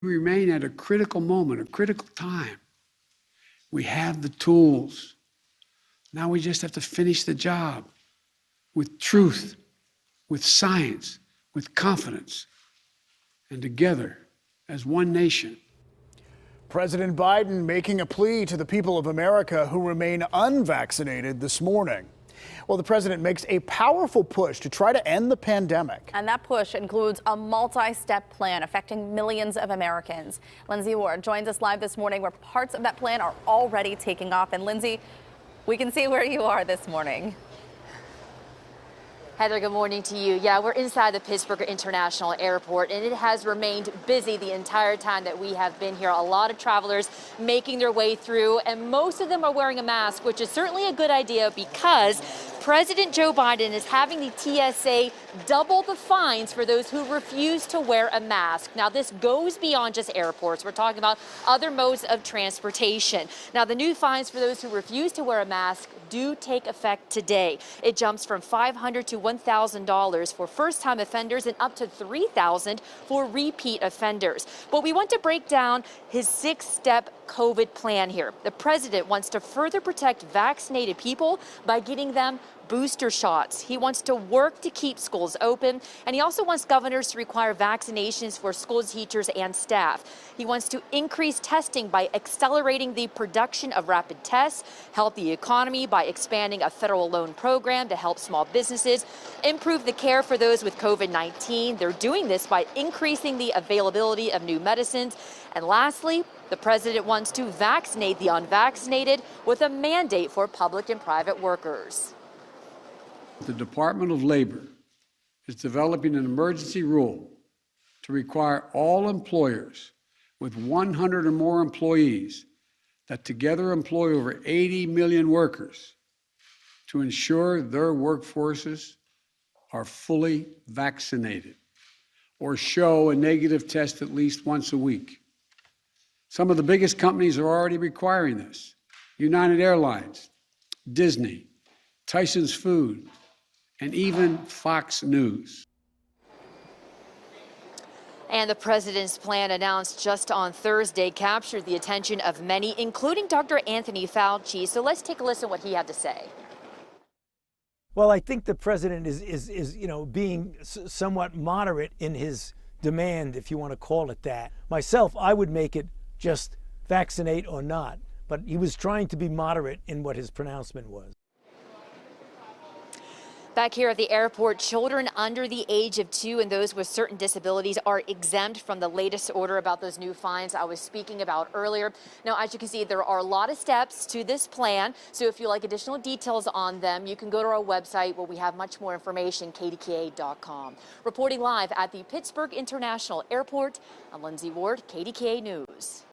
We remain at a critical moment, a critical time. We have the tools. Now we just have to finish the job with truth, with science, with confidence, and together as one nation. President Biden making a plea to the people of America who remain unvaccinated this morning. Well, the president makes a powerful push to try to end the pandemic. And that push includes a multi-step plan affecting millions of Americans. Lindsay Ward joins us live this morning where parts of that plan are already taking off. And Lindsay, we can see where you are this morning. Heather, good morning to you. Yeah, we're inside the Pittsburgh International Airport, and it has remained busy the entire time that we have been here. A lot of travelers making their way through, and most of them are wearing a mask, which is certainly a good idea because President Joe Biden is having the TSA double the fines for those who refuse to wear a mask. Now, this goes beyond just airports. We're talking about other modes of transportation. Now, the new fines for those who refuse to wear a mask do take effect today. It jumps from $500 to $1,000 for first-time offenders and up to $3,000 for repeat offenders. But we want to break down his 6-step COVID plan here. The president wants to further protect vaccinated people by getting them booster shots. He wants to work to keep schools open, and he also wants governors to require vaccinations for school teachers and staff. He wants to increase testing by accelerating the production of rapid tests, help the economy by expanding a federal loan program to help small businesses, improve the care for those with COVID-19. They're doing this by increasing the availability of new medicines. And lastly, the president wants to vaccinate the unvaccinated with a mandate for public and private workers. The Department of Labor is developing an emergency rule to require all employers with 100 or more employees that together employ over 80 million workers to ensure their workforces are fully vaccinated or show a negative test at least once a week. Some of the biggest companies are already requiring this. United Airlines, Disney, Tyson's Food, and even Fox News. And the president's plan announced just on Thursday captured the attention of many, including Dr. Anthony Fauci. So let's take a listen to what he had to say. Well, I think the president is being somewhat moderate in his demand, if you want to call it that. Myself, I would make it just vaccinate or not. But he was trying to be moderate in what his pronouncement was. Back here at the airport, children under the age of 2 and those with certain disabilities are exempt from the latest order about those new fines I was speaking about earlier. Now, as you can see, there are a lot of steps to this plan. So if you like additional details on them, you can go to our website where we have much more information, KDKA.com. Reporting live at the Pittsburgh International Airport, I'm Lindsay Ward, KDKA News.